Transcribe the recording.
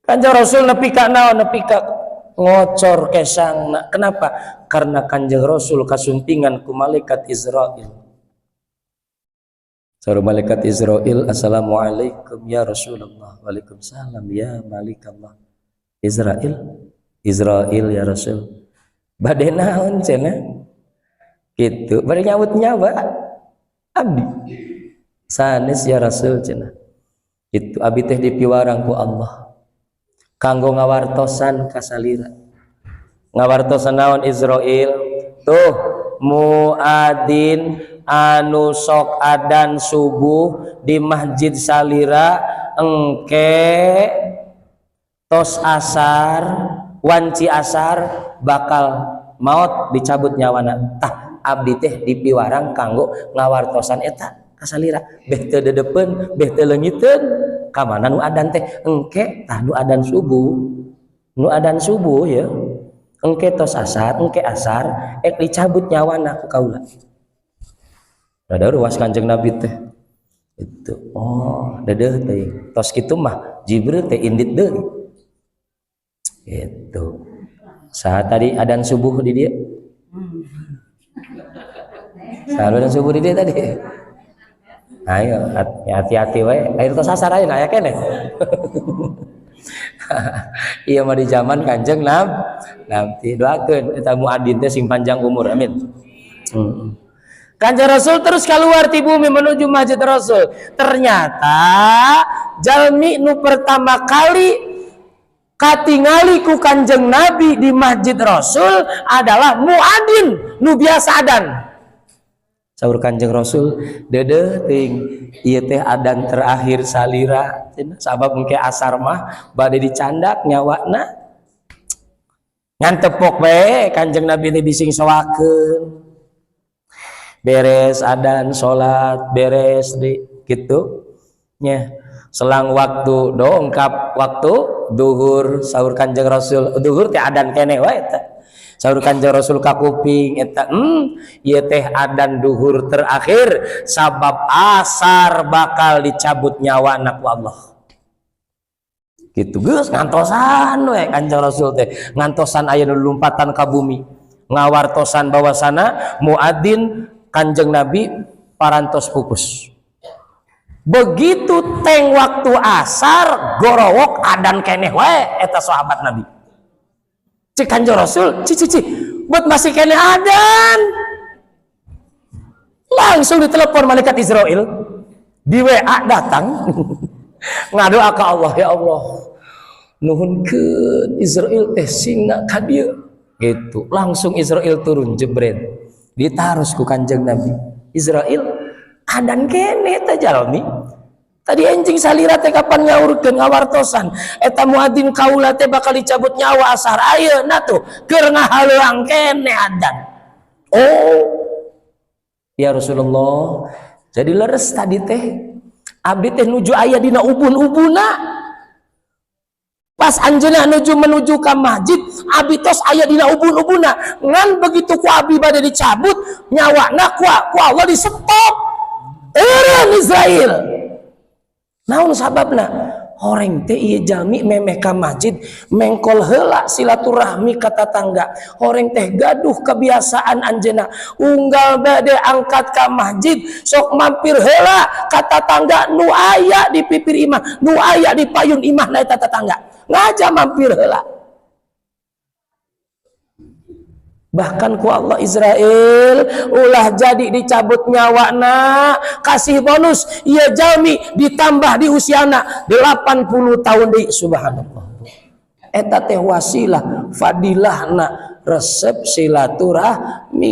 Kanjeng Rasul nepi ka naon, nepi ka ngocor kesangna. Kenapa? Karena Kanjeng Rasul kasumpingan ku malaikat Israil. Saur malaikat Israil, assalamualaikum ya Rasulullah. Waalaikumsalam ya Malik Allah. Israil ya Rasul. Bade naon cenah? Gitu. Bade nyawut nyawa. Abdi. Sanes ya Rasul cenah. Itu abdi teh dipiwarang ku Allah. Kanggo ngawartosan kasalira. Ngawartosan naon Israil? Tuh muadzin anu sok adan subuh di masjid salira engke tos asar wanci asar bakal maut dicabut nyawana. Tah abdi teh dipiwarang kanggo ngawartosan eta kasalira beh teu dedepeun beh teu leungiteun ka mana nu adan teh engke tah nu adan subuh ya engke tos asar engke asar dicabut nyawana ku kaula. Ada ruas Kanjeng Nabi teh itu oh dedeh teh tos kitu mah Jibril teh indit deui itu saat tadi adan subuh di dia saat adan subuh di dia tadi ayo hati-hati we air tos asar aja aya keneh iya mah di zaman Kanjeng Nabi doakeun eta muadzin teh sing panjang umur amin. Kanjeng Rasul terus keluar di bumi menuju Masjid Rasul. Ternyata jalmi nu pertama kali katingali ku Kanjeng Nabi di Masjid Rasul adalah muadzin nu biasa adan. Saur Kanjeng Rasul dedeh ting ieu teh adan terakhir salira sabab engke asar mah bade dicandak nyawana. Ngan tepok bae Kanjeng Nabi teh bising sowakeun. Beres adan salat beres di gitu nya selang waktu dongkap waktu duhur saur Kanjeng Rasul duhur teh adan keneh wae eta saur Kanjeng Rasul ka kuping eta ieu teh adan duhur terakhir sabab asar bakal dicabut nyawana ku Allah gitu geus ngantosan we Kanjeng Rasul teh ngantosan aya nu lumpatan ka bumi ngawartosan bahwasana muadzin Kanjeng Nabi parantos pupus. Begitu teng waktu asar gorowok adan keneh wae eta sahabat Nabi. Cik Kanjeng Rasul, cici buat masih keneh adan. Langsung ditelepon malaikat Israil. Di WA datang. Ngadoa ka Allah, ya Allah. Nuhunkeun Israil teh singna ka dieu. Gitu. Langsung Israil turun jebret. Ditarus ku Kanjeng Nabi Israil adan kene teh jalmi tadi enjing salira teh kapan nyaurkeun ngawartosan eta muadzin kaula teh bakal dicabut nyawa asar ayeuna tuh keur ngahaleuang kene adan. Oh ya Rasulullah jadi leres tadi teh abdi teh nuju aya dina ubun-ubuna pas anjeunna menuju ka masjid abi tos aya dina ubun-ubuna ngan begitu ku abi bade dicabut nyawana ku Allah di stop eureun Israil naon sababna horeng teh ieu jalmi memeh ka masjid mengkol heula silaturahmi ka tatangga horeng teh gaduh kebiasaan anjeunna unggal bade angkat ka masjid sok mampir heula ka tatangga nu aya di pipir imah nu aya di payun imah na eta tatangga ngaja mampir heula bahkan ku Allah Israil ulah jadi dicabut nyawana kasih bonus ieu jalmi ditambah di usiana 80 tahun deui subhanallah eta teh wasilah fadilahna resep silaturahmi